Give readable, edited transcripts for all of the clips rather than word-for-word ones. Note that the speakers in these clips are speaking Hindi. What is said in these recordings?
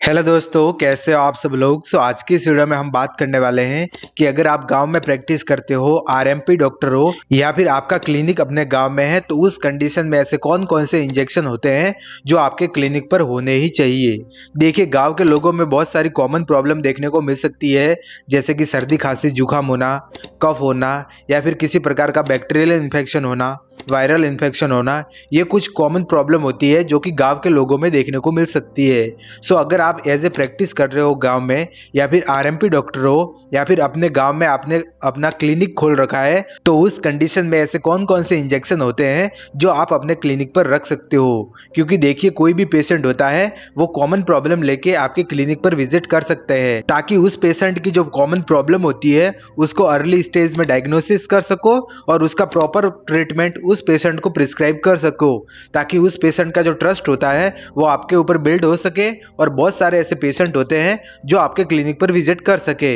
हेलो दोस्तों, कैसे हो आप सब लोग। आज की इस वीडियो में हम बात करने वाले हैं कि अगर आप गांव में प्रैक्टिस करते हो, आरएमपी डॉक्टर हो या फिर आपका क्लिनिक अपने गांव में है, तो उस कंडीशन में ऐसे कौन कौन से इंजेक्शन होते हैं जो आपके क्लिनिक पर होने ही चाहिए। देखिए, गांव के लोगों में बहुत सारी कॉमन प्रॉब्लम देखने को मिल सकती है, जैसे कि सर्दी खांसी जुकाम होना, कफ होना या फिर किसी प्रकार का बैक्टीरियल इन्फेक्शन होना, वायरल इन्फेक्शन होना। ये कुछ कॉमन प्रॉब्लम होती है जो कि गांव के लोगों में देखने को मिल सकती है। अगर आप एज ए प्रैक्टिस कर रहे हो गांव में, या फिर आरएमपी डॉक्टर हो, या फिर अपने गांव में आपने अपना क्लिनिक खोल रखा है, तो उस कंडीशन में ऐसे कौन कौन से इंजेक्शन होते हैं जो आप अपने क्लिनिक पर रख सकते हो। क्योंकि देखिए, कोई भी पेशेंट होता है वो कॉमन प्रॉब्लम लेके आपके क्लिनिक पर विजिट कर सकते हैं, ताकि उस पेशेंट की जो कॉमन प्रॉब्लम होती है उसको अर्ली स्टेज में डायग्नोसिस कर सको और उसका प्रॉपर ट्रीटमेंट उस पेशेंट को प्रिस्क्राइब कर सको, ताकि उस पेशेंट का जो ट्रस्ट होता है वो आपके ऊपर बिल्ड हो सके और बहुत सारे ऐसे पेशेंट होते हैं जो आपके क्लिनिक पर विजिट कर सके।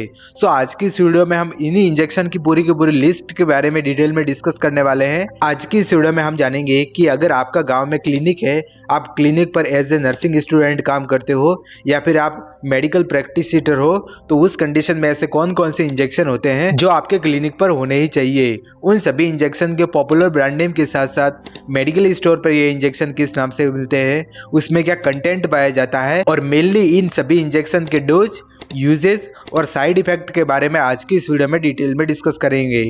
आज की इस वीडियो में हम इन्हीं इंजेक्शन की पूरी लिस्ट के बारे में डिटेल में डिस्कस करने वाले हैं। आज की इस वीडियो में हम जानेंगे कि अगर आपका गांव में क्लिनिक है, आप क्लिनिक पर एज ए नर्सिंग स्टूडेंट काम करते हो या फिर आप मेडिकल प्रैक्टिशनर हो, तो उस कंडीशन में ऐसे कौन कौन से इंजेक्शन होते हैं जो आपके क्लिनिक पर होने ही चाहिए। उन सभी इंजेक्शन के पॉपुलर ब्रांड नेम के साथ साथ मेडिकल स्टोर पर ये इंजेक्शन किस नाम से मिलते हैं, उसमें क्या कंटेंट पाया जाता है, और मेनली इन सभी इंजेक्शन के डोज, यूजेस और साइड इफेक्ट के बारे में आज की इस वीडियो में डिटेल में डिस्कस करेंगे।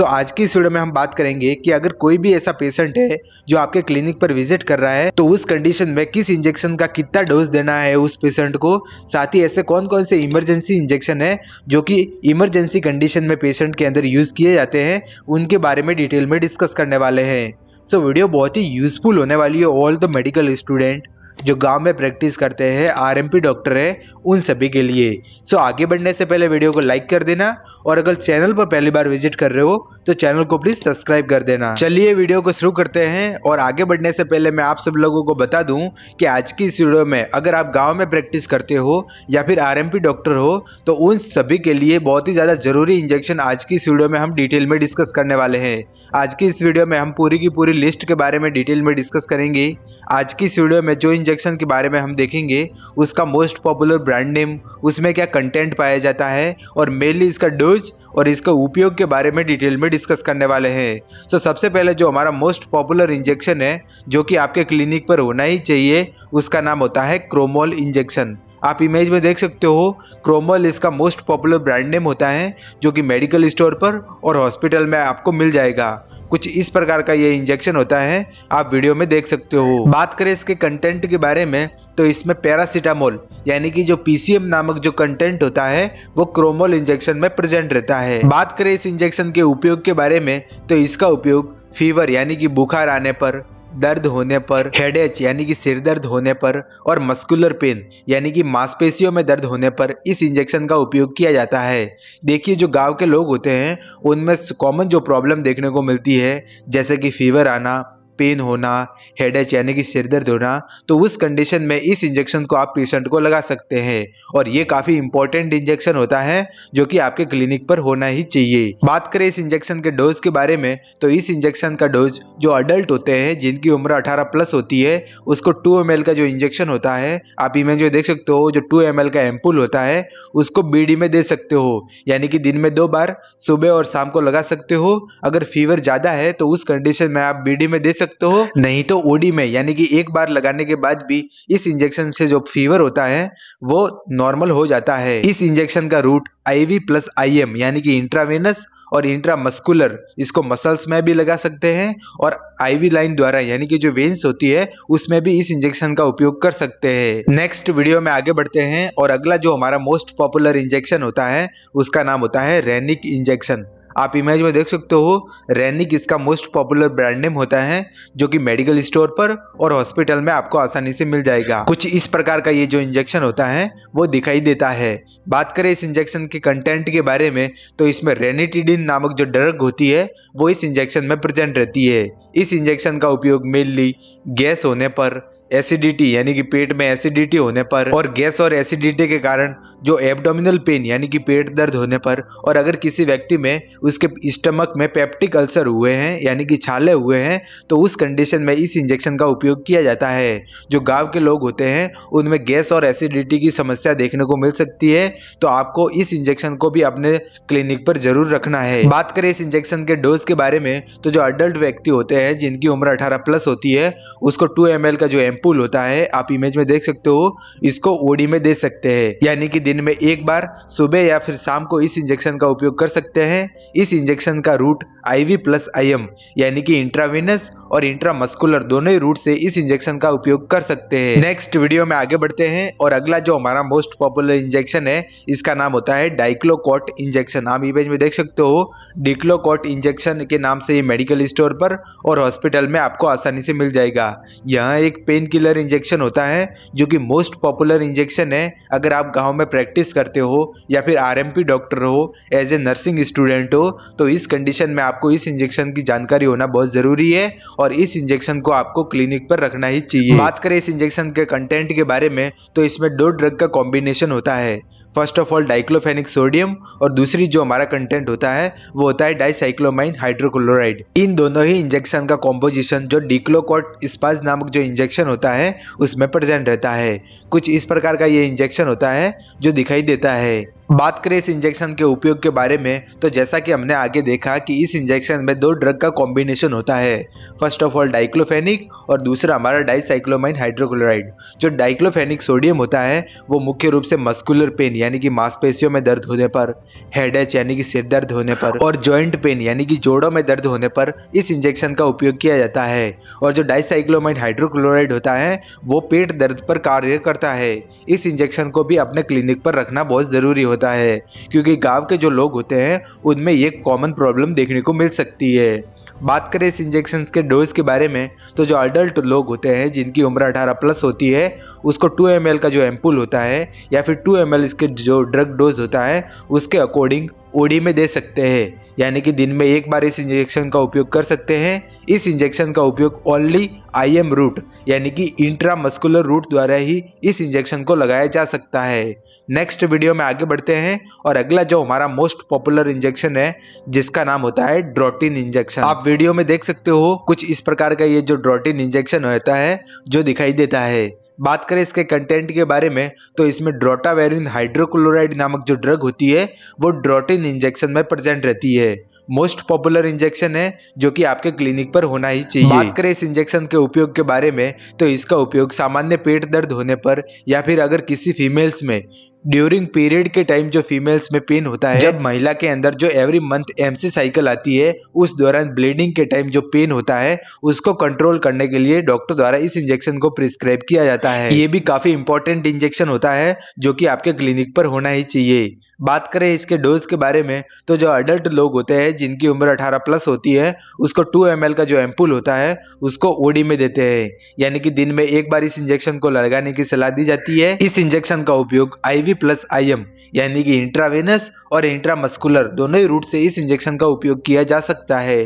आज की इस वीडियो में हम बात करेंगे कि अगर कोई भी ऐसा पेशेंट है जो आपके क्लिनिक पर विजिट कर रहा है, तो उस कंडीशन में किस इंजेक्शन का कितना डोज देना है उस पेशेंट को। साथ ही ऐसे कौन कौन से इमरजेंसी इंजेक्शन है जो कि इमरजेंसी कंडीशन में पेशेंट के अंदर यूज किए जाते हैं, उनके बारे में डिटेल में डिस्कस करने वाले हैं। वीडियो बहुत ही यूजफुल होने वाली है ऑल द मेडिकल स्टूडेंट जो गांव में प्रैक्टिस करते हैं, आरएमपी डॉक्टर है, उन सभी के लिए। आगे बढ़ने से पहले वीडियो को लाइक कर देना, और अगर चैनल पर पहली बार विजिट कर रहे हो तो चैनल को प्लीज सब्सक्राइब कर देना। चलिए वीडियो को शुरू करते हैं। और आगे बढ़ने से पहले मैं आप सब लोगों को बता दूं कि आज की इस वीडियो में अगर आप गांव में प्रैक्टिस करते हो या फिर आरएमपी डॉक्टर हो, तो उन सभी के लिए बहुत ही ज्यादा जरूरी इंजेक्शन आज की इस वीडियो में हम डिटेल में डिस्कस करने वाले हैं। आज की इस वीडियो में हम पूरी की पूरी लिस्ट के बारे में डिटेल में डिस्कस करेंगे। आज की इस वीडियो में जो इंजेक्शन के बारे में हम देखेंगे उसका मोस्ट पॉपुलर ब्रांड नेम, उसमें क्या कंटेंट पाया जाता है, और मेनली इसका डोज और इसका उपयोग के बारे में डिटेल में डिस्कस करने वाले हैं। सबसे पहले जो हमारा मोस्ट पॉपुलर इंजेक्शन है जो कि आपके क्लिनिक पर होना ही चाहिए, उसका नाम होता है क्रोमोल इंजेक्शन। आप इमेज में देख सकते हो, क्रोमोल इसका मोस्ट पॉपुलर ब्रांड नेम होता है जो कि मेडिकल स्टोर पर और हॉस्पिटल में आपको मिल जाएगा। कुछ इस प्रकार का ये इंजेक्शन होता है, आप वीडियो में देख सकते हो। बात करें इसके कंटेंट के बारे में, तो इसमें पैरासीटामोल यानी कि जो पीसीएम नामक जो कंटेंट होता है वो क्रोमोल इंजेक्शन में प्रेजेंट रहता है। बात करें इस इंजेक्शन के उपयोग के बारे में, तो इसका उपयोग फीवर यानी कि बुखार आने पर, दर्द होने पर, हेडेच यानी कि सिर दर्द होने पर, और मस्कुलर पेन यानी कि मांसपेशियों में दर्द होने पर इस इंजेक्शन का उपयोग किया जाता है। देखिए, जो गांव के लोग होते हैं उनमें कॉमन जो प्रॉब्लम देखने को मिलती है, जैसे कि फीवर आना, पेन होना, हेडेच यानी कि सिर दर्द होना, तो उस कंडीशन में इस इंजेक्शन को आप पेशेंट को लगा सकते हैं। और ये काफी इंपॉर्टेंट इंजेक्शन होता है जो कि आपके क्लिनिक पर होना ही चाहिए। बात करें इस इंजेक्शन के डोज के बारे में, तो इस इंजेक्शन का डोज जो अडल्ट होते हैं जिनकी उम्र 18 प्लस होती है, उसको 2 ml का जो इंजेक्शन होता है, आप इमेज में देख सकते हो, जो 2 ml का एम्पुल होता है उसको बीडी में दे सकते हो, यानी कि दिन में 2 बार सुबह और शाम को लगा सकते हो। अगर फीवर ज्यादा है तो उस कंडीशन में आप बीडी में दे सकते हो, नहीं तो ओडी में, यानी कि एक बार लगाने के बाद भी इस इंजेक्शन से जो फीवर होता है वो नॉर्मल हो जाता है। इस इंजेक्शन का रूट आईवी प्लस आईएम यानी कि इंट्रावेनस और इंट्रामस्कुलर, इसको मसल्स में भी लगा सकते हैं, और आईवी लाइन द्वारा यानी कि जो वेन्स होती है उसमें भी इस इंजेक्शन का उपयोग कर सकते हैं। नेक्स्ट वीडियो में आगे बढ़ते हैं, और अगला जो हमारा मोस्ट पॉपुलर इंजेक्शन होता है उसका नाम होता है रेनिक इंजेक्शन। आप इमेज में देख सकते हो, रेनिक इसका मोस्ट पॉपुलर ब्रांड नेम होता है जो कि मेडिकल स्टोर पर और हॉस्पिटल में आपको आसानी से मिल जाएगा। कुछ इस प्रकार का ये जो इंजेक्शन होता है वो दिखाई देता है। बात करें इस इंजेक्शन के कंटेंट के बारे में, तो इसमें रेनिटिडिन नामक जो ड्रग होती है वो इस इंजेक्शन में प्रेजेंट रहती है। इस इंजेक्शन का उपयोग मेनली गैस होने पर, एसिडिटी यानी कि पेट में एसिडिटी होने पर, और गैस और एसिडिटी के कारण जो एब्डोमिनल पेन यानी कि पेट दर्द होने पर, और अगर किसी व्यक्ति में उसके स्टमक में पेप्टिक अल्सर हुए हैं यानी कि छाले हुए हैं, तो उस कंडीशन में इस इंजेक्शन का उपयोग किया जाता है। जो गांव के लोग होते हैं उनमें गैस और एसिडिटी की समस्या देखने को मिल सकती है, तो आपको इस इंजेक्शन को भी अपने क्लिनिक पर जरूर रखना है। बात करें इस इंजेक्शन के डोज के बारे में, तो जो अडल्ट व्यक्ति होते हैं जिनकी उम्र 18 प्लस होती है, उसको 2 ml का जो एम्पूल होता है, आप इमेज में देख सकते हो, इसको ओडी में दे सकते हैं, यानी कि दिन में एक बार सुबह या फिर शाम को इस इंजेक्शन का उपयोग कर सकते हैं। इस इंजेक्शन का रूट IV प्लस IM यानी कि इंट्रावेनस और इंट्रामस्कुलर दोनों ही रूट से इस इंजेक्शन का उपयोग कर सकते हैं। नेक्स्ट वीडियो में आगे बढ़ते हैं और अगला जो हमारा मोस्ट पॉपुलर इंजेक्शन है, इसका नाम होता है डाइक्लोकॉट इंजेक्शन। आप इमेज में देख सकते हो, डिक्लोकॉट इंजेक्शन के नाम से ये मेडिकल स्टोर पर और हॉस्पिटल में आपको आसानी से मिल जाएगा। यह एक पेन किलर इंजेक्शन होता है जो कि मोस्ट पॉपुलर इंजेक्शन है। अगर आप गाँव में प्रैक्टिस करते हो या फिर RMP डॉक्टर हो, एज ए नर्सिंग स्टूडेंट हो, तो इस कंडीशन में आपको इस इंजेक्शन की जानकारी होना बहुत जरूरी है और इस इंजेक्शन को आपको क्लिनिक पर रखना ही चाहिए। बात करें इस इंजेक्शन के कंटेंट के बारे में, तो इसमें 2 ड्रग का कॉम्बिनेशन होता है। First of all diclofenac sodium, और दूसरी जो हमारा कंटेंट होता है वो होता है डाइसाइक्लोमाइन हाइड्रोक्लोराइड। इन दोनों ही इंजेक्शन का कॉम्पोजिशन जो डिक्लोकॉट स्पाज नामक जो इंजेक्शन होता है उसमें प्रेजेंट रहता है। कुछ इस प्रकार का ये इंजेक्शन होता है जो दिखाई देता है। बात करें इस इंजेक्शन के उपयोग के बारे में, तो जैसा कि हमने आगे देखा कि इस इंजेक्शन में 2 ड्रग का कॉम्बिनेशन होता है। फर्स्ट ऑफ ऑल डाइक्लोफेनिक और दूसरा हमारा डाइसाइक्लोमाइन हाइड्रोक्लोराइड। जो डाइक्लोफेनिक सोडियम होता है वो मुख्य रूप से मस्कुलर पेन यानी कि मांसपेशियों में दर्द होने पर, हेडेक यानी कि सिर दर्द होने पर, और जॉइंट पेन यानी कि जोड़ों में दर्द होने पर इस इंजेक्शन का उपयोग किया जाता है। और जो डाइसाइक्लोमाइन हाइड्रोक्लोराइड होता है वो पेट दर्द पर कार्य करता है। इस इंजेक्शन को भी अपने क्लिनिक पर रखना बहुत जरूरी होता है, क्योंकि गांव के जो लोग होते हैं उनमें ये कॉमन प्रॉब्लम देखने को मिल सकती है। बात करें इस इंजेक्शन के डोज के बारे में, तो जो अडल्ट लोग होते हैं जिनकी उम्र 18 प्लस होती है, उसको 2 ml का जो एम्पूल होता है या फिर 2 ml इसके जो ड्रग डोज होता है उसके अकॉर्डिंग ओडी में दे सकते हैं, यानी कि दिन में एक बार इस इंजेक्शन का उपयोग कर सकते हैं। इस इंजेक्शन का उपयोग ओनली IM रूट यानी कि इंट्रामस्कुलर रूट द्वारा ही इस इंजेक्शन को लगाया जा सकता है। नेक्स्ट वीडियो में आगे बढ़ते हैं और अगला जो हमारा मोस्ट पॉपुलर इंजेक्शन है जिसका नाम होता है ड्रोटिन इंजेक्शन। आप वीडियो में देख सकते हो कुछ इस प्रकार का ये जो ड्रोटिन इंजेक्शन होता है जो दिखाई देता है। बात करें इसके कंटेंट के बारे में, तो इसमें ड्रोटावेरिन हाइड्रोक्लोराइड नामक जो ड्रग होती है वो ड्रोटिन इंजेक्शन में प्रेजेंट रहती है। मोस्ट पॉपुलर इंजेक्शन है जो कि आपके क्लिनिक पर होना ही चाहिए। बात करें इस इंजेक्शन के उपयोग के बारे में, तो इसका उपयोग सामान्य पेट दर्द होने पर या फिर अगर किसी फीमेल्स में ड्यूरिंग पीरियड के टाइम जो फीमेल्स में पेन होता है, जब महिला के अंदर जो एवरी मंथ MC साइकिल आती है उस दौरान ब्लीडिंग के टाइम जो पेन होता है उसको कंट्रोल करने के लिए डॉक्टर द्वारा इस इंजेक्शन को प्रिस्क्राइब किया जाता है। ये भी काफी इंपॉर्टेंट इंजेक्शन होता है जो कि आपके क्लिनिक पर होना ही चाहिए। बात करें इसके डोज के बारे में, तो जो अडल्ट लोग होते हैं जिनकी उम्र 18 प्लस होती है उसको 2 ml का जो एम्पूल होता है उसको ओडी में देते हैं, यानी कि दिन में एक बार इस इंजेक्शन को लगाने की सलाह दी जाती है। इस इंजेक्शन का उपयोग IV प्लस IM यानी कि इंट्रावेनस और इंट्रामस्कुलर दोनों ही रूट से इस इंजेक्शन का उपयोग किया जा सकता है।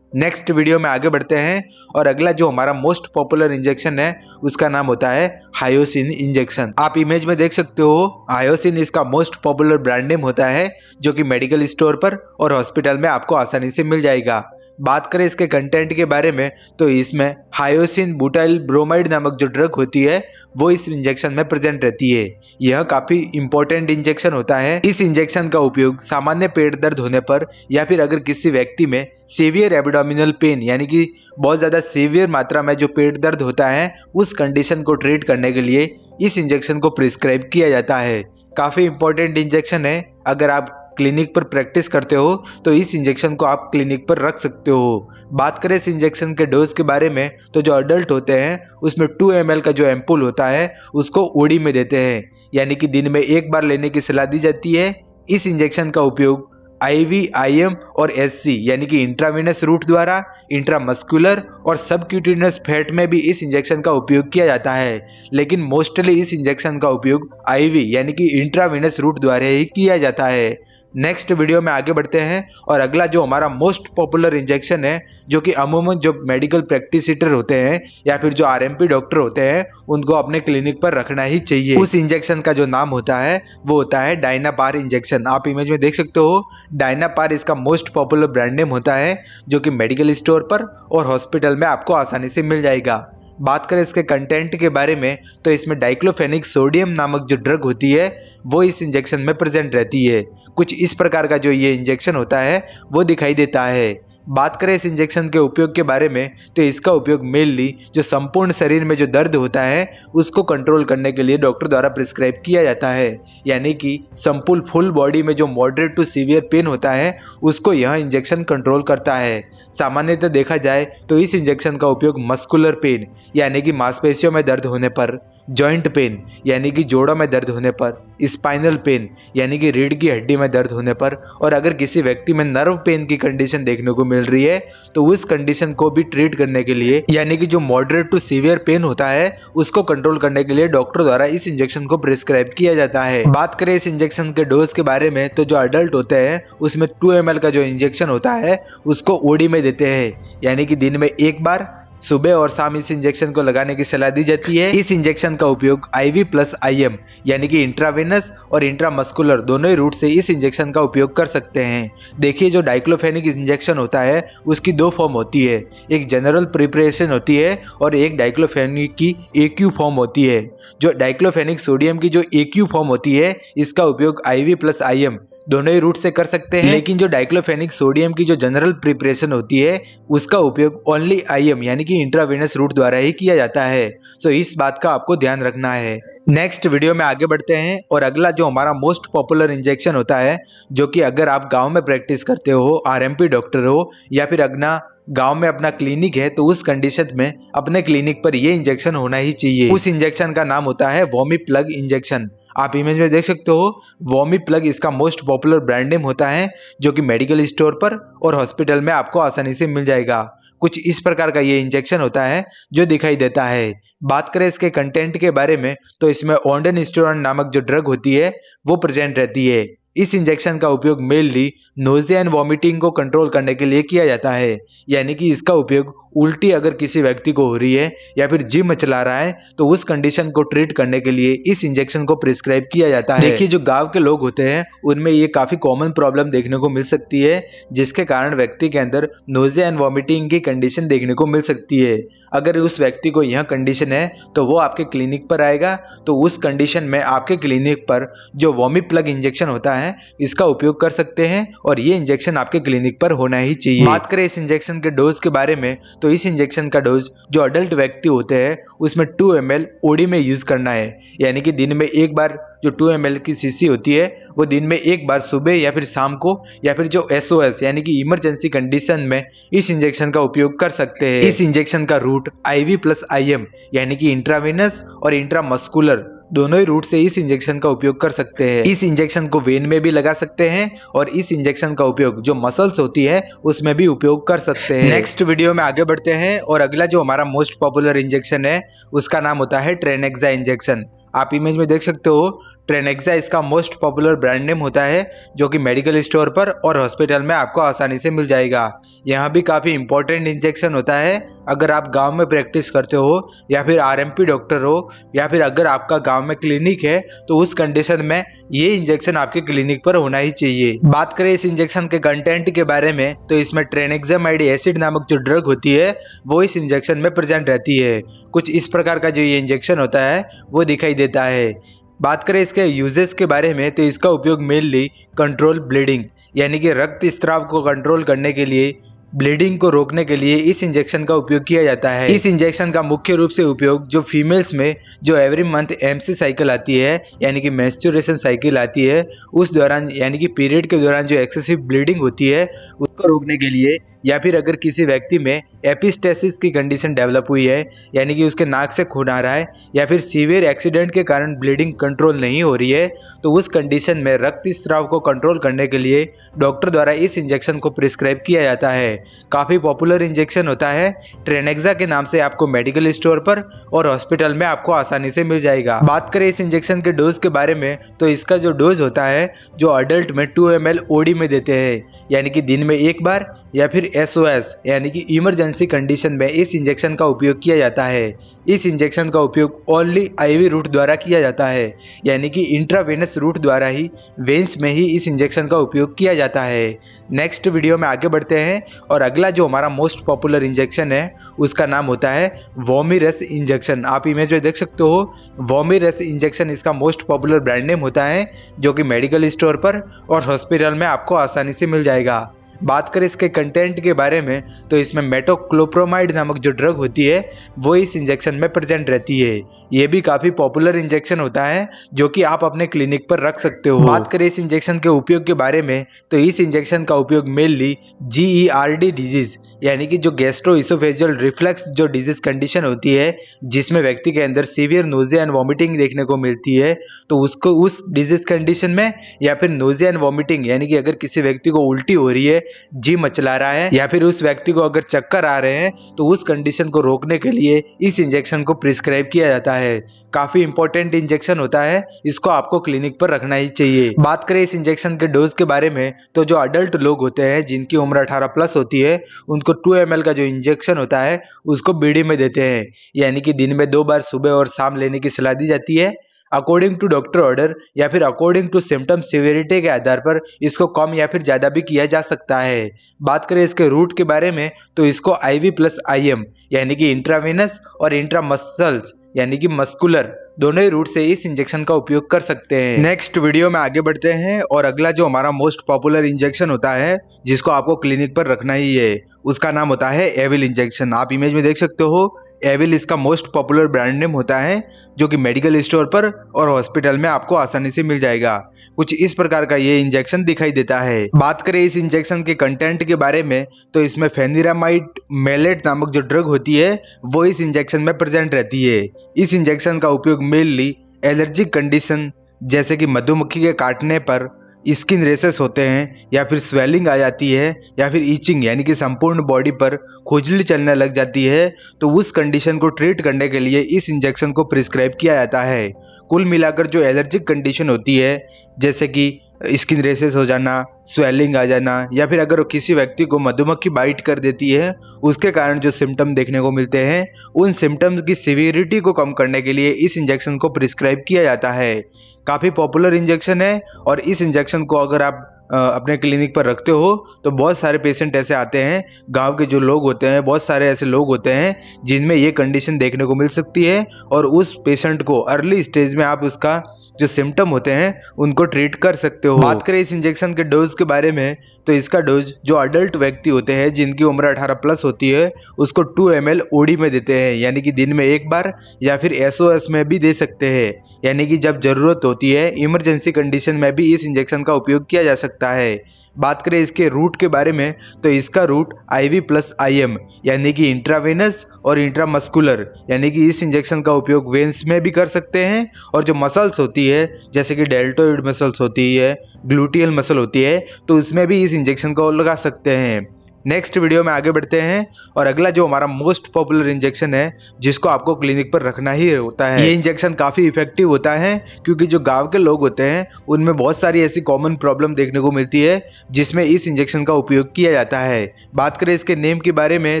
नेक्स्ट वीडियो में आगे बढ़ते हैं और अगला जो हमारा मोस्ट पॉपुलर इंजेक्शन है उसका नाम होता है हायोसिन इंजेक्शन। आप इमेज में देख सकते हो, हायोसिन इसका मोस्ट पॉपुलर ब्रांड नेम होता है जो कि मेडिकल स्टोर पर और हॉस्पिटल में आपको आसानी से मिल जाएगा। बात करें इसके कंटेंट के बारे में, तो इसमें हायोसिन बुटाइल ब्रोमाइड नामक जो ड्रग होती है वो इस इंजेक्शन में प्रेजेंट रहती है। यह काफी इंपॉर्टेंट इंजेक्शन होता है। इस इंजेक्शन का उपयोग सामान्य पेट दर्द होने पर या फिर अगर किसी व्यक्ति में सीवियर एब्डोमिनल पेन यानी कि बहुत ज्यादा सीवियर मात्रा में जो पेट दर्द होता है उस कंडीशन को ट्रीट करने के लिए इस इंजेक्शन को प्रिस्क्राइब किया जाता है। काफी इंपॉर्टेंट इंजेक्शन है। अगर आप क्लिनिक पर प्रैक्टिस करते हो तो इस इंजेक्शन को आप क्लिनिक पर रख सकते हो। बात करें इस इंजेक्शन के डोज के बारे में, तो जो अडल्ट होते हैं उसमें 2 ml का जो एम्पूल होता है उसको ओडी में देते हैं, यानी कि दिन में एक बार लेने की सलाह दी जाती है। इस इंजेक्शन का उपयोग IV, IM और SC यानी कि इंट्रावेनस रूट द्वारा, इंट्रामस्कुलर और सबक्यूटेनियस फैट में भी इस इंजेक्शन का उपयोग किया जाता है, लेकिन मोस्टली इस इंजेक्शन का उपयोग IV यानी कि इंट्रावेनस रूट द्वारा ही किया जाता है। नेक्स्ट वीडियो में आगे बढ़ते हैं और अगला जो हमारा मोस्ट पॉपुलर इंजेक्शन है, जो कि अमूमन जो मेडिकल प्रैक्टिसिटर होते हैं या फिर जो आरएमपी डॉक्टर होते हैं उनको अपने क्लिनिक पर रखना ही चाहिए। उस इंजेक्शन का जो नाम होता है वो होता है डायनापार इंजेक्शन। आप इमेज में देख सकते हो, डायनापार इसका मोस्ट पॉपुलर ब्रांड नेम होता है, जो कि मेडिकल स्टोर पर और हॉस्पिटल में आपको आसानी से मिल जाएगा। बात करें इसके कंटेंट के बारे में तो इसमें डाइक्लोफेनिक सोडियम नामक जो ड्रग होती है वो इस इंजेक्शन में प्रेजेंट रहती है। कुछ इस प्रकार का जो ये इंजेक्शन होता है वो दिखाई देता है। बात करें इस इंजेक्शन के उपयोग के बारे में तो इसका उपयोग मेनली जो संपूर्ण शरीर में जो दर्द होता है उसको कंट्रोल करने के लिए डॉक्टर द्वारा प्रिस्क्राइब किया जाता है, यानी कि संपूर्ण फुल बॉडी में जो मॉडरेट टू सीवियर पेन होता है उसको यह इंजेक्शन कंट्रोल करता है। सामान्यतः देखा जाए तो इस इंजेक्शन का उपयोग मस्कुलर पेन यानी कि मांसपेशियों में दर्द होने पर, जॉइंट पेन यानी कि जोड़ों में दर्द होने पर, स्पाइनल पेन यानी कि रीढ़ की हड्डी में दर्द होने पर, और अगर किसी व्यक्ति में नर्व पेन की कंडीशन देखने को मिल रही है तो उस कंडीशन को भी ट्रीट करने के लिए, यानी कि जो मॉडरेट टू सीवियर पेन होता है उसको कंट्रोल करने के लिए डॉक्टर द्वारा इस इंजेक्शन को प्रिस्क्राइब किया जाता है। बात करें इस इंजेक्शन के डोज के बारे में तो जो अडल्ट होते हैं उसमें 2 ml का जो इंजेक्शन होता है उसको ओडी में देते हैं, यानी कि दिन में एक बार सुबह और शाम इस इंजेक्शन को लगाने की सलाह दी जाती है। इस इंजेक्शन का उपयोग IV प्लस IM यानी कि इंट्रावेनस और इंट्रामस्कुलर दोनों ही रूट से इस इंजेक्शन का उपयोग कर सकते हैं। देखिए, जो डाइक्लोफेनिक इंजेक्शन होता है उसकी 2 फॉर्म होती है, एक जनरल प्रिपरेशन होती है और एक डाइक्लोफेनिक की AQ फॉर्म होती है। जो डाइक्लोफेनिक सोडियम की जो AQ फॉर्म होती है इसका उपयोग IV प्लस IM दोनों ही रूट से कर सकते हैं, लेकिन जो डाइक्लोफेनिक सोडियम की जो जनरल प्रिपरेशन होती है उसका उपयोग ओनली IM यानी कि इंट्रावेनस रूट द्वारा ही किया जाता है। सो इस बात का आपको ध्यान रखना है। नेक्स्ट वीडियो में आगे बढ़ते हैं और अगला जो हमारा मोस्ट पॉपुलर इंजेक्शन होता है, जो कि अगर आप गांव में प्रैक्टिस करते हो, RMP डॉक्टर हो या फिर अगना गांव में अपना क्लिनिक है तो उस कंडीशन में अपने क्लिनिक पर ये इंजेक्शन होना ही चाहिए। उस इंजेक्शन का नाम होता है वोमी प्लग इंजेक्शन। आप इमेज में देख सकते हो, वोमी प्लग इसका मोस्ट पॉपुलर ब्रांड नेम होता है, जो कि मेडिकल स्टोर पर और हॉस्पिटल में आपको आसानी से मिल जाएगा। कुछ इस प्रकार का ये इंजेक्शन होता है जो दिखाई देता है। बात करें इसके कंटेंट के बारे में तो इसमें ओंडेनस्टेरॉन नामक जो ड्रग होती है वो प्रेजेंट रहती है। इस इंजेक्शन का उपयोग मेनली नोजिया एंड वॉमिटिंग को कंट्रोल करने के लिए किया जाता है, यानी कि इसका उपयोग उल्टी अगर किसी व्यक्ति को हो रही है या फिर जिम चला रहा है तो उस कंडीशन को ट्रीट करने के लिए इस इंजेक्शन को प्रिस्क्राइब किया जाता है। देखिए, जो गांव के लोग होते हैं उनमें ये काफी कॉमन प्रॉब्लम देखने को मिल सकती है, जिसके कारण व्यक्ति के अंदर नोजिया एंड वॉमिटिंग की कंडीशन देखने को मिल सकती है। अगर उस व्यक्ति को यह कंडीशन है तो वो आपके क्लिनिक पर आएगा, तो उस कंडीशन में आपके क्लिनिक पर जो वोमी प्लग इंजेक्शन होता है इसका उपयोग कर सकते हैं और ये इंजेक्शन आपके क्लिनिक पर होना ही चाहिए। बात करें इस इंजेक्शन के डोज के बारे में तो इस इंजेक्शन का डोज जो अडल्ट व्यक्ति होते हैं उसमें 2 ml ओडी में यूज करना है, यानी कि दिन में एक बार जो 2 ml की शीशी होती है वो दिन में एक बार सुबह या फिर शाम को, या फिर जो SOS यानी कि इमरजेंसी कंडीशन में इस इंजेक्शन का उपयोग कर सकते हैं। इस इंजेक्शन का रूट IV प्लस IM यानी कि इंट्रावेनस और इंट्रामस्कुलर दोनों ही रूट से इस इंजेक्शन का उपयोग कर सकते हैं। इस इंजेक्शन को वेन में भी लगा सकते हैं और इस इंजेक्शन का उपयोग जो मसल्स होती है उसमें भी उपयोग कर सकते हैं। नेक्स्ट वीडियो में आगे बढ़ते हैं और अगला जो हमारा मोस्ट पॉपुलर इंजेक्शन है उसका नाम होता है ट्रेनेक्सा इंजेक्शन। आप इमेज में देख सकते हो, ट्रेनेक्सा इसका मोस्ट पॉपुलर ब्रांड नेम होता है, जो कि मेडिकल स्टोर पर और हॉस्पिटल में आपको आसानी से मिल जाएगा। यहाँ भी काफी इंपॉर्टेंट इंजेक्शन होता है। अगर आप गांव में प्रैक्टिस करते हो या फिर RMP डॉक्टर हो या फिर अगर आपका गांव में क्लिनिक है तो उस कंडीशन में ये इंजेक्शन आपके क्लिनिक पर होना ही चाहिए। बात करें इस इंजेक्शन के कंटेंट के बारे में तो इसमें ट्रेनेक्सामाइड एसिड नामक जो ड्रग होती है वो इस इंजेक्शन में प्रेजेंट रहती है। कुछ इस प्रकार का जो ये इंजेक्शन होता है वो दिखाई देता है। बात करें इसके यूजेस के बारे में तो इसका उपयोग मेनली कंट्रोल ब्लीडिंग यानी कि रक्त स्त्राव को कंट्रोल करने के लिए, ब्लीडिंग को रोकने के लिए इस इंजेक्शन का उपयोग किया जाता है। इस इंजेक्शन का मुख्य रूप से उपयोग जो फीमेल्स में जो एवरी मंथ MC साइकिल आती है यानी कि मेंस्ट्रुएशन साइकिल आती है उस दौरान, यानी कि पीरियड के दौरान जो एक्सेसिव ब्लीडिंग होती है उसको रोकने के लिए या फिर अगर किसी व्यक्ति में एपिस्टेसिस की कंडीशन डेवलप हुई है, यानी कि उसके नाक से खून आ रहा है, या फिर सीवियर एक्सीडेंट के कारण ब्लीडिंग कंट्रोल नहीं हो रही है, तो उस कंडीशन में रक्त स्राव को कंट्रोल करने के लिए डॉक्टर द्वारा इस इंजेक्शन को प्रिस्क्राइब किया जाता है। काफी पॉपुलर इंजेक्शन होता है, ट्रेनेक्सा के नाम से आपको मेडिकल स्टोर पर और हॉस्पिटल में आपको आसानी से मिल जाएगा। बात करें इस इंजेक्शन के डोज के बारे में, तो इसका जो डोज होता है जो अडल्ट में 2 ml ओडी में देते हैं, यानी कि दिन में एक बार, या फिर SOS यानी कि इमरजेंसी कंडीशन में इस इंजेक्शन का उपयोग किया जाता है। इस इंजेक्शन का उपयोग ओनली IV रूट द्वारा किया जाता है, यानी कि इंट्रावेनस रूट द्वारा ही वेन्स में ही इस इंजेक्शन का उपयोग किया जाता है। नेक्स्ट वीडियो में आगे बढ़ते हैं और अगला जो हमारा मोस्ट पॉपुलर इंजेक्शन है उसका नाम होता है वोमिरस इंजेक्शन। आप इमेज में देख सकते हो, वोमिरस इंजेक्शन इसका मोस्ट पॉपुलर ब्रांड नेम होता है, जो कि मेडिकल स्टोर पर और हॉस्पिटल में आपको आसानी से मिल जाएगा। बात करें इसके कंटेंट के बारे में, तो इसमें मेटोक्लोप्रोमाइड नामक जो ड्रग होती है वो इस इंजेक्शन में प्रेजेंट रहती है। ये भी काफी पॉपुलर इंजेक्शन होता है जो कि आप अपने क्लिनिक पर रख सकते हो। बात करें इस इंजेक्शन के उपयोग के बारे में, तो इस इंजेक्शन का उपयोग मेनली GERD डिजीज यानी कि जो गैस्ट्रोइसोफेजियल रिफ्लक्स जो डिजीज कंडीशन होती है, जिसमें व्यक्ति के अंदर सीवियर नोजिया एंड वॉमिटिंग देखने को मिलती है, तो उसको उस डिजीज कंडीशन में, या फिर नोजिया एंड वॉमिटिंग यानी कि अगर किसी व्यक्ति को उल्टी हो रही है, जी मचला रहा है, या फिर उस व्यक्ति को अगर चक्कर आ रहे हैं, तो उस कंडीशन को रोकने के लिए इस इंजेक्शन को प्रिस्क्राइब किया जाता है। काफी इंपॉर्टेंट इंजेक्शन होता है, इसको आपको क्लिनिक पर रखना ही चाहिए। बात करें इस इंजेक्शन के डोज के बारे में, तो जो अडल्ट लोग होते हैं जिनकी उम्र 18+ होती है, उनको 2 ml का जो इंजेक्शन होता है उसको बीडी में देते हैं, यानी कि दिन में 2 बार सुबह और शाम लेने की सलाह दी जाती है। अकॉर्डिंग टू डॉक्टर ऑर्डर या फिर अकॉर्डिंग टू सिम्टम सिवियरिटी के आधार पर इसको कम या फिर ज्यादा भी किया जा सकता है। बात करें इसके रूट के बारे में, तो इसको IV + IM यानी कि इंट्रावेनस और इंट्रामसल्स यानी कि मस्कुलर दोनों ही रूट से इस इंजेक्शन का उपयोग कर सकते हैं। नेक्स्ट वीडियो में आगे बढ़ते हैं और अगला जो हमारा मोस्ट पॉपुलर इंजेक्शन होता है जिसको आपको क्लिनिक पर रखना ही है, उसका नाम होता है एविल इंजेक्शन। आप इमेज में देख सकते हो, एविल इसका मोस्ट पॉपुलर ब्रांड नेम होता है, जो कि मेडिकल स्टोर पर और हॉस्पिटल में आपको आसानी से मिल जाएगा। कुछ इस प्रकार का ये इंजेक्शन दिखाई देता है। बात करें इस इंजेक्शन के कंटेंट के बारे में, तो इसमें फेनिरामाइड मेलेट नामक जो ड्रग होती है वो इस इंजेक्शन में प्रेजेंट रहती है। इस इंजेक्शन का उपयोग मेनली एलर्जिक कंडीशन जैसे कि मधुमक्खी के काटने पर स्किन रेसेस होते हैं, या फिर स्वेलिंग आ जाती है, या फिर ईचिंग यानी कि संपूर्ण बॉडी पर खुजली चलने लग जाती है, तो उस कंडीशन को ट्रीट करने के लिए इस इंजेक्शन को प्रिस्क्राइब किया जाता है। कुल मिलाकर जो एलर्जिक कंडीशन होती है, जैसे कि स्किन रेसेस हो जाना, स्वेलिंग आ जाना, या फिर अगर किसी व्यक्ति को मधुमक्खी बाइट कर देती है उसके कारण जो सिम्टम देखने को मिलते हैं, उन सिम्टम्स की सिवियरिटी को कम करने के लिए इस इंजेक्शन को प्रिस्क्राइब किया जाता है। काफ़ी पॉपुलर इंजेक्शन है, और इस इंजेक्शन को अगर आप अपने क्लिनिक पर रखते हो तो बहुत सारे पेशेंट ऐसे आते हैं, गांव के जो लोग होते हैं, बहुत सारे ऐसे लोग होते हैं जिनमें ये कंडीशन देखने को मिल सकती है, और उस पेशेंट को अर्ली स्टेज में आप उसका जो सिम्टम होते हैं उनको ट्रीट कर सकते हो। बात करें इस इंजेक्शन के डोज के बारे में, तो इसका डोज जो अडल्ट व्यक्ति होते हैं जिनकी उम्र 18+ होती है उसको 2 ml ओडी में देते हैं, यानी कि दिन में एक बार, या फिर SOS में भी दे सकते हैं, यानी कि जब जरूरत होती है इमरजेंसी कंडीशन में भी इस इंजेक्शन का उपयोग किया जा सकता है। बात करें इसके रूट के बारे में, तो इसका रूट IV + IM यानी कि इंट्रावेनस और इंट्रामस्कुलर यानी कि इस इंजेक्शन का उपयोग वेन्स में भी कर सकते हैं, और जो मसल्स होती है जैसे कि डेल्टोइड मसल्स होती है, ग्लूटियल मसल होती है, तो उसमें भी इस इंजेक्शन को लगा सकते हैं। नेक्स्ट वीडियो में आगे बढ़ते हैं और अगला जो हमारा मोस्ट पॉपुलर इंजेक्शन है जिसको आपको क्लिनिक पर रखना ही होता है। ये इंजेक्शन काफी इफेक्टिव होता है, क्योंकि जो गांव के लोग होते हैं उनमें बहुत सारी ऐसी कॉमन प्रॉब्लम देखने को मिलती है जिसमें इस इंजेक्शन का उपयोग किया जाता है। बात करें इसके नेम के बारे में,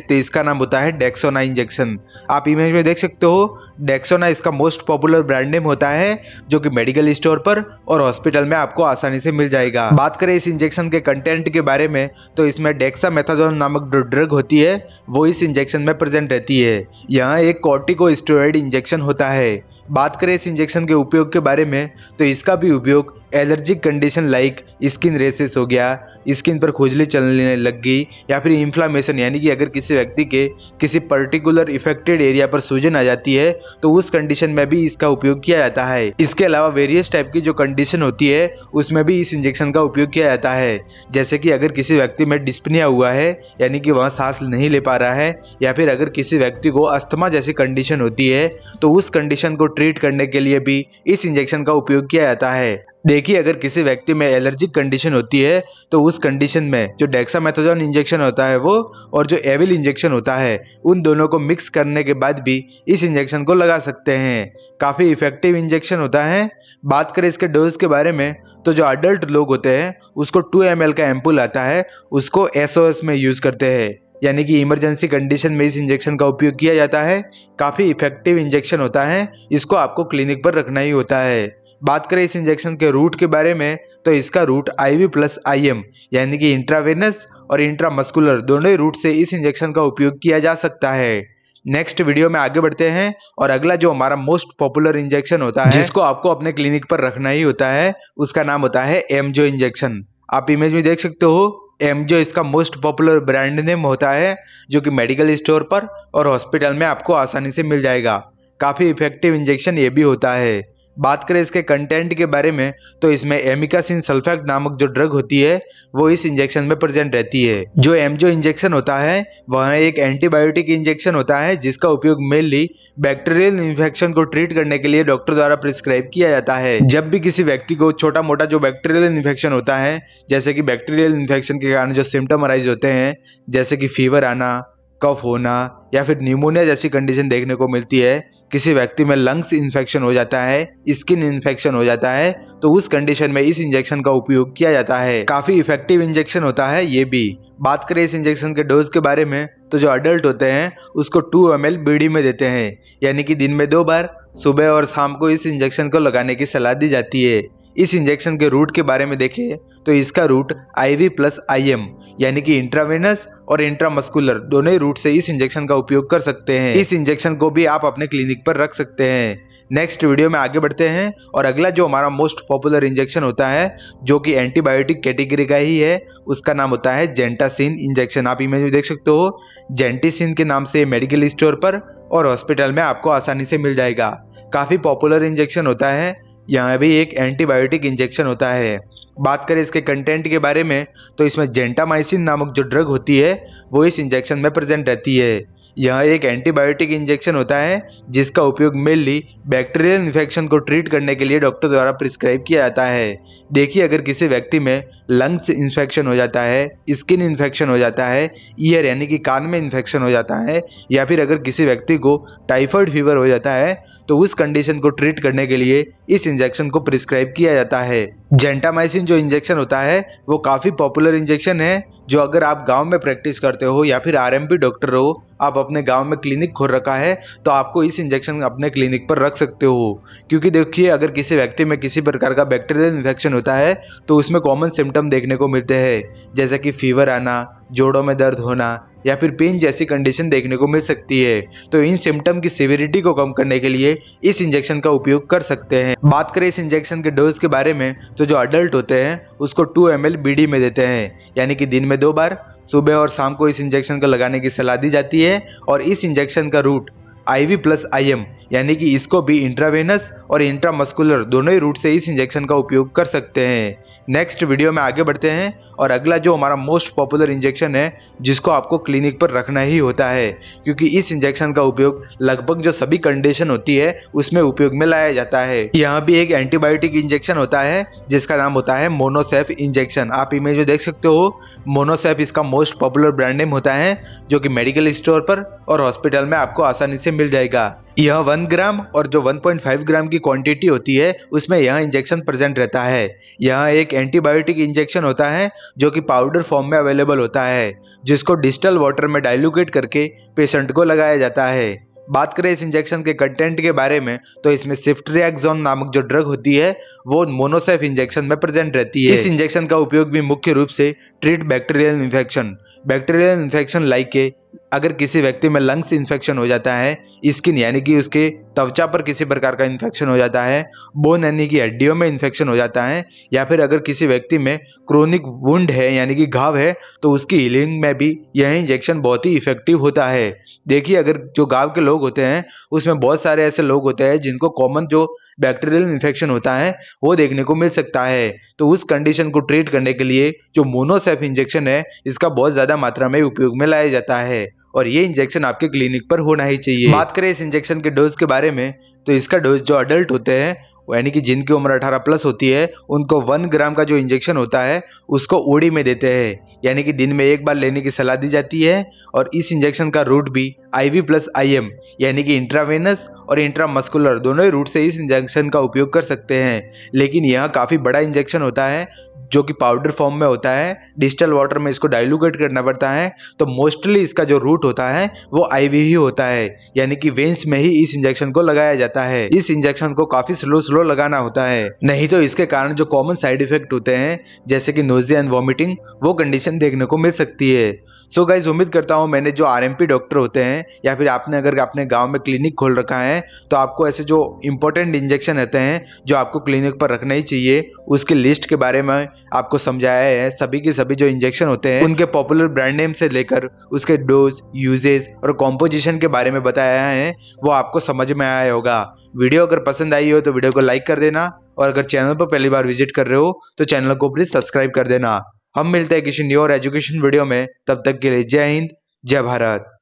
तो इसका नाम होता है डेक्सोना इंजेक्शन। आप इमेज में देख सकते हो, डेक्सोना इसका मोस्ट पॉपुलर ब्रांड नेम होता है, जो कि मेडिकल स्टोर पर और हॉस्पिटल में आपको आसानी से मिल जाएगा। बात करें इस इंजेक्शन के कंटेंट के बारे में, तो इसमें डेक्सामेथासोन नामक जो ड्रग होती है वो इस इंजेक्शन में प्रेजेंट रहती है। यहाँ एक कॉर्टिकोस्टेरॉइड इंजेक्शन होता है। बात करें इस इंजेक्शन के उपयोग के बारे में, तो इसका भी उपयोग allergic condition like skin rashes हो गया, स्किन पर खुजली चलने लग गई, या फिर इन्फ्लामेशन यानी कि अगर किसी व्यक्ति के किसी पर्टिकुलर इफेक्टेड एरिया पर सूजन आ जाती है तो उस कंडीशन में भी इसका उपयोग किया जाता है। इसके अलावा वेरियस टाइप की जो कंडीशन होती है उसमें भी इस इंजेक्शन का उपयोग किया जाता है। जैसे कि अगर किसी व्यक्ति में डिस्पनिया हुआ है यानी कि वह सांस नहीं ले पा रहा है, या फिर अगर किसी व्यक्ति को अस्थमा जैसी कंडीशन होती है तो उस कंडीशन को ट्रीट करने के लिए भी इस इंजेक्शन का उपयोग किया जाता है। देखिए, अगर किसी व्यक्ति में एलर्जिक कंडीशन होती है तो उस कंडीशन में जो डेक्सामेथासोन इंजेक्शन होता है वो और जो एविल इंजेक्शन होता है उन दोनों को मिक्स करने के बाद भी इस इंजेक्शन को लगा सकते हैं। काफ़ी इफेक्टिव इंजेक्शन होता है। बात करें इसके डोज के बारे में, तो जो अडल्ट लोग होते हैं उसको 2 ml का एम्पुल आता है, उसको SOS में यूज़ करते हैं, यानी कि इमरजेंसी कंडीशन में इस इंजेक्शन का उपयोग किया जाता है। काफ़ी इफेक्टिव इंजेक्शन होता है, इसको आपको क्लिनिक पर रखना ही होता है। बात करें इस इंजेक्शन के रूट के बारे में, तो इसका रूट IV प्लस IM यानी कि इंट्रावेनस और इंट्रामस्कुलर दोनों ही रूट से इस इंजेक्शन का उपयोग किया जा सकता है। नेक्स्ट वीडियो में आगे बढ़ते हैं और अगला जो हमारा मोस्ट पॉपुलर इंजेक्शन होता है जिसको आपको अपने क्लिनिक पर रखना ही होता है, उसका नाम होता है एमजो इंजेक्शन। आप इमेज में देख सकते हो, एमजो इसका मोस्ट पॉपुलर ब्रांड नेम होता है जो कि मेडिकल स्टोर पर और हॉस्पिटल में आपको आसानी से मिल जाएगा। काफ़ी इफेक्टिव इंजेक्शन ये भी होता है। बात करें इसके कंटेंट के बारे में, तो इसमें एमिकासिन सल्फेट नामक जो ड्रग होती है वो इस इंजेक्शन में प्रेजेंट रहती है। जो एमजो इंजेक्शन होता है वह एक एंटीबायोटिक इंजेक्शन होता है जिसका उपयोग मेनली बैक्टीरियल इन्फेक्शन को ट्रीट करने के लिए डॉक्टर द्वारा प्रिस्क्राइब किया जाता है। जब भी किसी व्यक्ति को छोटा मोटा जो बैक्टीरियल इन्फेक्शन होता है, जैसे कि बैक्टीरियल इन्फेक्शन के कारण जो सिम्टम अराइज होते हैं, जैसे कि फीवर आना, कफ होना या फिर न्यूमोनिया जैसी कंडीशन देखने को मिलती है, किसी व्यक्ति में लंग्स इन्फेक्शन हो जाता है, स्किन इन्फेक्शन हो जाता है, तो उस कंडीशन में इस इंजेक्शन का उपयोग किया जाता है। काफी इफेक्टिव इंजेक्शन होता है ये भी। बात करें इस इंजेक्शन के डोज के बारे में, तो जो अडल्ट होते हैं उसको 2 ml BD में देते हैं, यानी कि दिन में 2 बार सुबह और शाम को इस इंजेक्शन को लगाने की सलाह दी जाती है। इस इंजेक्शन के रूट के बारे में देखें तो इसका रूट IV प्लस IM यानी कि इंट्रावेनस और इंट्रामस्कुलर दोनों ही रूट से इस इंजेक्शन का उपयोग कर सकते हैं। इस इंजेक्शन को भी आप अपने क्लिनिक पर रख सकते हैं। नेक्स्ट वीडियो में आगे बढ़ते हैं और अगला जो हमारा मोस्ट पॉपुलर इंजेक्शन होता है जो कि एंटीबायोटिक कैटेगरी का ही है, उसका नाम होता है जेंटासिन इंजेक्शन। आप इमेज में देख सकते हो, जेंटासिन के नाम से मेडिकल स्टोर पर और हॉस्पिटल में आपको आसानी से मिल जाएगा। काफी पॉपुलर इंजेक्शन होता है, यहाँ भी एक एंटीबायोटिक इंजेक्शन होता है। बात करें इसके कंटेंट के बारे में, तो इसमें जेंटामाइसिन नामक जो ड्रग होती है वो इस इंजेक्शन में प्रेजेंट रहती है। यह एक एंटीबायोटिक इंजेक्शन होता है जिसका उपयोग मेनली बैक्टीरियल इन्फेक्शन को ट्रीट करने के लिए डॉक्टर द्वारा प्रिस्क्राइब किया जाता है। देखिए, अगर किसी व्यक्ति में लंग्स इन्फेक्शन हो जाता है, स्किन इन्फेक्शन हो जाता है, ईयर यानी कि कान में इन्फेक्शन हो जाता है, या फिर अगर किसी व्यक्ति को टाइफाइड फीवर हो जाता है तो उस कंडीशन को ट्रीट करने के लिए इस इंजेक्शन को प्रिस्क्राइब किया जाता है। जेंटामाइसिन जो इंजेक्शन होता है वो काफ़ी पॉपुलर इंजेक्शन है, जो अगर आप गांव में प्रैक्टिस करते हो या फिर RMP डॉक्टर हो, आप अपने गांव में क्लिनिक खोल रखा है, तो आपको इस इंजेक्शन अपने क्लिनिक पर रख सकते हो। क्योंकि देखिए, अगर किसी व्यक्ति में किसी प्रकार का बैक्टीरियल इन्फेक्शन होता है तो उसमें कॉमन सिम्टम देखने को मिलते हैं, जैसे कि फीवर आना, जोड़ों में दर्द होना या फिर पेन जैसी कंडीशन देखने को मिल सकती है। तो इन सिम्टम की सिविरिटी को कम करने के लिए इस इंजेक्शन का उपयोग कर सकते हैं। बात करें इस इंजेक्शन के डोज के बारे में, तो जो अडल्ट होते हैं उसको 2 ml BD में देते हैं, यानी कि दिन में 2 बार सुबह और शाम को इस इंजेक्शन को लगाने की सलाह दी जाती है। और इस इंजेक्शन का रूट IV प्लस IM यानी कि इसको भी इंट्रावेनस और इंट्रामस्कुलर दोनों ही रूट से इस इंजेक्शन का उपयोग कर सकते हैं। नेक्स्ट वीडियो में आगे बढ़ते हैं और अगला जो हमारा मोस्ट पॉपुलर इंजेक्शन है जिसको आपको क्लिनिक पर रखना ही होता है, क्योंकि इस इंजेक्शन का उपयोग लगभग जो सभी कंडीशन होती है उसमें उपयोग में लाया जाता है। यहाँ भी एक एंटीबायोटिक इंजेक्शन होता है जिसका नाम होता है मोनोसेफ इंजेक्शन। आप इमेज में देख सकते हो, मोनोसेफ इसका मोस्ट पॉपुलर ब्रांड नेम होता है जो कि मेडिकल स्टोर पर और हॉस्पिटल में आपको आसानी से मिल जाएगा। यह 1 ग्राम और जो 1.5 ग्राम की क्वांटिटी होती है उसमें यह इंजेक्शन प्रेजेंट रहता है। यह एक एंटीबायोटिक इंजेक्शन होता है जो कि पाउडर फॉर्म में अवेलेबल होता है, जिसको डिस्टल वाटर में डाइल्यूट करके पेशेंट को लगाया जाता है। बात करें इस इंजेक्शन के कंटेंट के बारे में, तो इसमें सिफ्ट्रियाक्सोन नामक जो ड्रग होती है वो मोनोसेफ इंजेक्शन में प्रेजेंट रहती है। इस इंजेक्शन का उपयोग भी मुख्य रूप से ट्रीट बैक्टीरियल इन्फेक्शन लाइक के अगर किसी व्यक्ति में लंग्स इन्फेक्शन हो जाता है, स्किन यानी कि उसके त्वचा पर किसी प्रकार का इन्फेक्शन हो जाता है, बोन यानी कि हड्डियों में इन्फेक्शन हो जाता है, या फिर अगर किसी व्यक्ति में क्रोनिक वुंड है यानी कि घाव है तो उसकी हीलिंग में भी यह इंजेक्शन बहुत ही इफेक्टिव होता है। देखिए, अगर जो गांव के लोग होते हैं उसमें बहुत सारे ऐसे लोग होते हैं जिनको कॉमन जो बैक्टीरियल इन्फेक्शन होता है वो देखने को मिल सकता है। तो उस कंडीशन को ट्रीट करने के लिए जो मोनोसेफ इंजेक्शन है इसका बहुत ज्यादा मात्रा में उपयोग में लाया जाता है और ये इंजेक्शन आपके क्लिनिक पर होना ही चाहिए। बात करें इस इंजेक्शन के डोज के बारे में तो इसका डोज जो अडल्ट होते हैं यानी कि जिनकी उम्र 18 प्लस होती है उनको 1 ग्राम का जो इंजेक्शन होता है उसको ओडी में देते हैं, यानी कि दिन में एक बार लेने की सलाह दी जाती है। और इस इंजेक्शन का रूट भी IV प्लस IM यानी कि इंट्रावेनस और इंट्रामस्कुलर दोनों ही रूट से इस इंजेक्शन का उपयोग कर सकते हैं। लेकिन यह काफी बड़ा इंजेक्शन होता है जो कि पाउडर फॉर्म में होता है, डिस्टल वाटर में इसको डाइल्यूट करना पड़ता है, तो मोस्टली इसका जो रूट होता है वो IV ही होता है, यानी कि वेन्स में ही इस इंजेक्शन को लगाया जाता है। इस इंजेक्शन को काफी स्लो लगाना होता है, नहीं तो इसके कारण जो कॉमन साइड इफेक्ट होते हैं जैसे कि नोजिया एंड वॉमिटिंग वो कंडीशन देखने को मिल सकती है। सो गाइज, उम्मीद करता हूँ मैंने जो RMP डॉक्टर होते हैं या फिर आपने अगर अपने गांव में क्लिनिक खोल रखा है तो आपको ऐसे जो इंपॉर्टेंट इंजेक्शन रहते हैं जो आपको क्लिनिक पर रखना ही चाहिए उसकी लिस्ट के बारे में आपको समझाया है। सभी के सभी जो इंजेक्शन होते हैं उनके पॉपुलर ब्रांड नेम से लेकर उसके डोज, यूजेज और कॉम्पोजिशन के बारे में बताया है, वो आपको समझ में आया होगा। वीडियो अगर पसंद आई हो तो वीडियो को लाइक कर देना और अगर चैनल पर पहली बार विजिट कर रहे हो तो चैनल को प्लीज सब्सक्राइब कर देना। हम मिलते हैं किसी न्यू और एजुकेशन वीडियो में, तब तक के लिए जय हिंद, जय भारत।